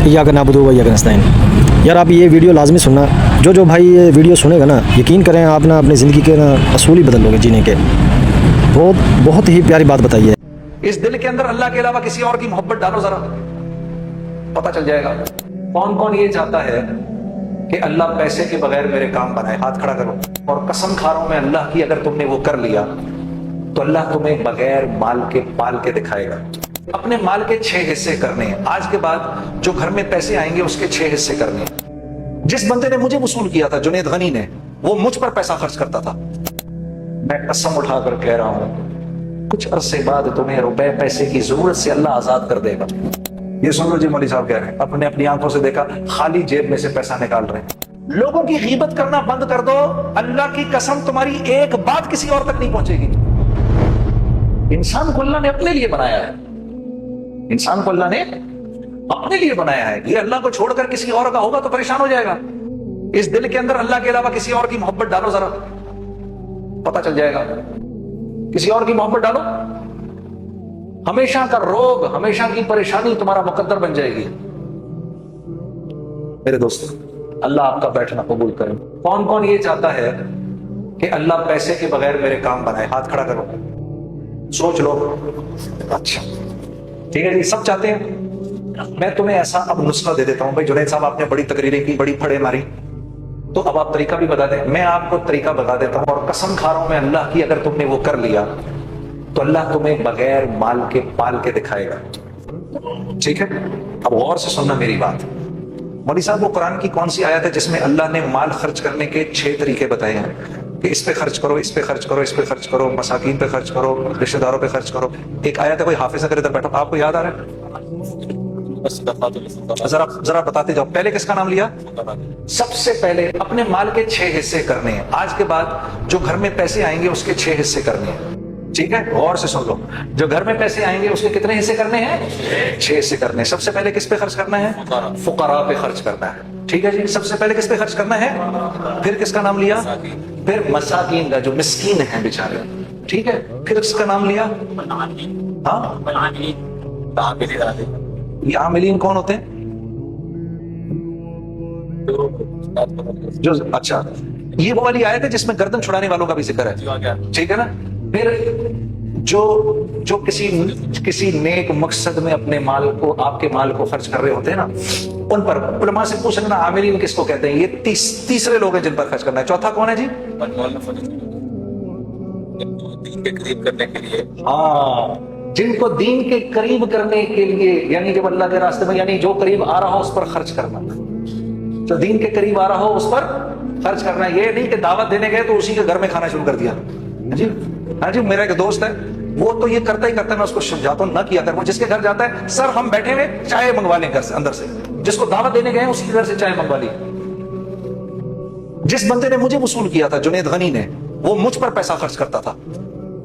इय्याक नअबुदु व इय्याक नस्तईन। यार आप ये वीडियो लाजमी सुनना, जो भाई ये वीडियो सुनेगा ना, यकीन करें आप ना अपनी ज़िंदगी के ना असूल ही बदल लोगे जीने के। बहुत ही प्यारी बात बताई है। इस दिल के अंदर अल्लाह के अलावा किसी और की मोहब्बत डालो, जरा पता चल जाएगा। कौन कौन ये चाहता है कि अल्लाह पैसे के बगैर मेरे काम बनाए? हाथ खड़ा करो। और कसम खा रहा हूं मैं अल्लाह की, अगर तुमने वो कर लिया तो अल्लाह तुम्हें बगैर माल के पाल के दिखाएगा। अपने माल के 6 हिस्से करने हैं। आज के बाद जो घर में पैसे आएंगे उसके 6 हिस्से करने हैं। जिस बंदे ने मुझे वसूल किया था, जुनैद गनी ने, वो मुझ पर पैसा खर्च करता था। मैं कसम उठाकर कह रहा हूं, कुछ अरसे बाद तुम्हें रुपए पैसे की जरूरत से अल्लाह आजाद कर देगा। ये सुन लो जी, मौलवी साहब कह रहे हैं, अपने अपनी आंखों से देखा, खाली जेब में से पैसा निकाल रहे हैं। लोगों की गीबत करना बंद कर दो, अल्लाह की कसम तुम्हारी एक बात किसी और तक नहीं पहुंचेगी। इंसान को अल्लाह ने अपने लिए बनाया है, इंसान को अल्लाह ने अपने लिए बनाया है। ये अल्लाह को छोड़कर किसी और का होगा तो परेशान हो जाएगा। इस दिल के अंदर अल्लाह के अलावा किसी और की मोहब्बत डालो, जरा पता चल जाएगा। किसी और की मोहब्बत डालो, हमेशा का रोग, हमेशा की परेशानी तुम्हारा मुकद्दर बन जाएगी। मेरे दोस्त, अल्लाह आपका बैठना कबूल करे। कौन कौन ये चाहता है कि अल्लाह पैसे के बगैर मेरे काम बनाए? हाथ खड़ा करो, सोच लो। अच्छा ठीक है जी, सब चाहते हैं। मैं तुम्हें ऐसा अब नुस्खा दे देता हूं। भाई जुनैद साहब, आपने बड़ी तकरीरें की, बड़ी फड़े मारी, तो अब आप तरीका भी बता दें। मैं आपको तरीका बता देता हूं, और कसम खा रहा हूं मैं अल्लाह की, अगर तुमने वो कर लिया तो अल्लाह तुम्हें बगैर माल के पाल के दिखाएगा। ठीक है, अब गौर से सुनना मेरी बात। मौलवी साहब, वो कुरान की कौन सी आयत है जिसमें अल्लाह ने माल खर्च करने के 6 तरीके बताए हैं कि इस पे खर्च करो, इस पे खर्च करो, इस पे खर्च करो, मसाकीन पे खर्च करो, रिश्तेदारों पे खर्च करो? एक आयत है, कोई हाफिज अगर इधर बैठा, आपको याद आ रहा है? जरा बताते जाओ। पहले किसका नाम लिया? सबसे पहले अपने माल के 6 हिस्से करने हैं। आज के बाद जो घर में पैसे आएंगे उसके 6 हिस्से करने हैं। ठीक है, गौर से सुन लो। जो घर में पैसे आएंगे उसके कितने हिस्से करने हैं? 6 हिस्से करने हैं। सबसे पहले किस पे खर्च करना है? फुकरा पे खर्च करना है। ठीक है जी, सबसे पहले किस पे खर्च करना है? फिर किसका नाम लिया? फिर मसाकीन का, जो मिस्कीन है बेचारे। ठीक है, फिर किसका नाम लिया? ये आमिलीन कौन होते हैं? जो, अच्छा, ये वो वाली आयत है जिसमें गर्दन छुड़ाने वालों का भी जिक्र है। ठीक है ना? फिर जो किसी नेक मकसद में अपने माल को, आपके माल को खर्च कर रहे होते हैं ना, उन पर उलमा से पूछ लेना आमिलीन किसको कहते हैं। ये तीसरे लोग हैं जिन पर खर्च करना है। चौथा कौन है जी? दीन के करीब करने के लिए। हाँ, जिनको दीन के करीब करने के लिए, यानी जब अल्लाह के रास्ते में, यानी जो करीब आ रहा हो उस पर खर्च करना। जो दीन के करीब आ रहा हो उस पर खर्च करना। ये नहीं कि दावत देने गए तो उसी के घर में खाना शुरू कर दिया। जी हाँ जी, मेरा एक दोस्त है, वो तो ये करता ही करता है, मैं उसको समझाता हूँ ना किया कर। वो जिसके घर जाता है, सर हम बैठे हुए चाय मंगवा लें घर से, अंदर से। जिसको दावत देने गए उसी के घर से चाय मंगवा ली। जिस बंदे ने मुझे वसूल किया था, जुनैद गनी ने, वो मुझ पर पैसा खर्च करता था।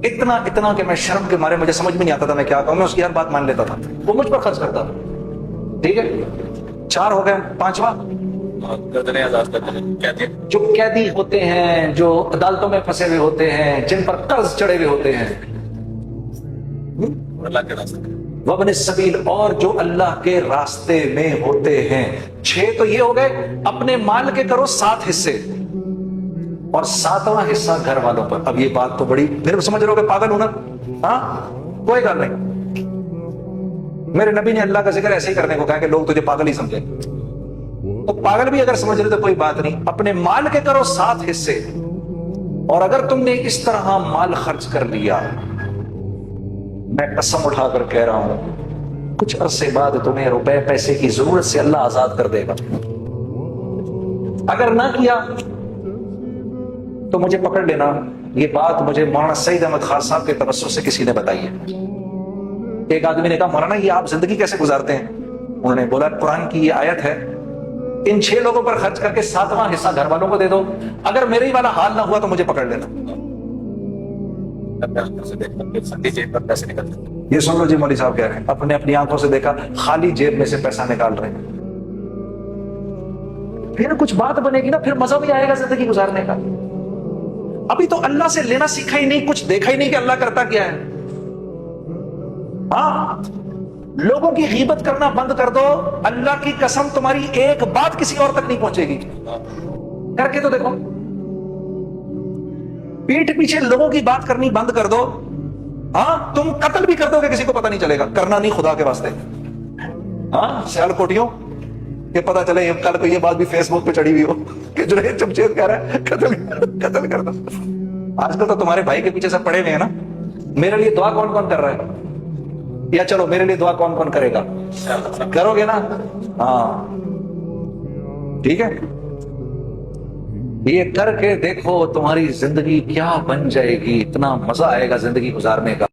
इतना इतना कि मैं शर्म के मारे, मुझे समझ में नहीं आता था मैं क्या कहूं, मैं उसकी हर बात मान लेता था। वो मुझ पर खर्च करता था। ठीक है, 4 हो गए। 5वां, जो कैदी होते हैं, जो अदालतों में फंसे हुए होते हैं, जिन पर कर्ज चढ़े हुए होते हैं, अल्लाह के रास्ते वबन सबील, और जो अल्लाह के रास्ते में होते हैं। 6 तो ये हो गए। अपने माल के करो 7 हिस्से, और 7वां हिस्सा घर वालों पर। अब ये बात तो बड़ी, फिर समझ रहे हो कि पागल हूं ना? हाँ, कोई गल नहीं। मेरे नबी ने अल्लाह का जिक्र ऐसे ही करने को कहा कि लोग तुझे पागल ही समझे। तो पागल भी अगर समझ रहे तो कोई बात नहीं। अपने माल के करो 7 हिस्से, और अगर तुमने इस तरह माल खर्च कर लिया, मैं कसम उठाकर कह रहा हूं, कुछ अरसे बाद तुम्हें रुपए पैसे की जरूरत से अल्लाह आजाद कर देगा। अगर ना किया तो मुझे पकड़ लेना। ये बात मुझे मौलाना सईद अहमद खान साहब के तवज्जुह से किसी ने बताई है। एक आदमी ने कहा, मौलाना ये आप जिंदगी कैसे गुजारते हैं? उन्होंने बोला, कुरान की ये आयत है, इन 6 लोगों पर खर्च करके 7वां हिस्सा घर वालों को दे दो। अगर मेरे ही वाला हाल ना हुआ तो मुझे पकड़ लेना। पैसे निकलते। ये सुन लो जी, मौलवी साहब कह रहे हैं, अपने अपनी आंखों से देखा, खाली जेब में से पैसा निकाल रहे हैं। फिर कुछ बात बनेगी ना, फिर मजा भी आएगा जिंदगी गुजारने का। अभी तो अल्लाह से लेना सीखा ही नहीं, कुछ देखा ही नहीं कि अल्लाह करता क्या है। हाँ, लोगों की गीबत करना बंद कर दो, अल्लाह की कसम तुम्हारी एक बात किसी और तक नहीं पहुंचेगी। करके तो देखो। पीठ पीछे लोगों की बात करनी बंद कर दो, हाँ तुम कत्ल भी कर दोगे किसी को पता नहीं चलेगा, करना नहीं खुदा के वास्ते। हाँ सियालकोटियों ये पता चले कल को ये बात भी फेसबुक पे चढ़ी हुई हो कि जुनैद जमशेद कह रहा है कत्ल कर दो। आजकल तो तुम्हारे भाई के पीछे सब पड़े हुए हैं ना। मेरे लिए दुआ कौन कौन कर रहा है, या चलो मेरे लिए दुआ कौन कौन करेगा, करोगे ना? हाँ ठीक है, ये करके देखो तुम्हारी जिंदगी क्या बन जाएगी, इतना मजा आएगा जिंदगी गुजारने का।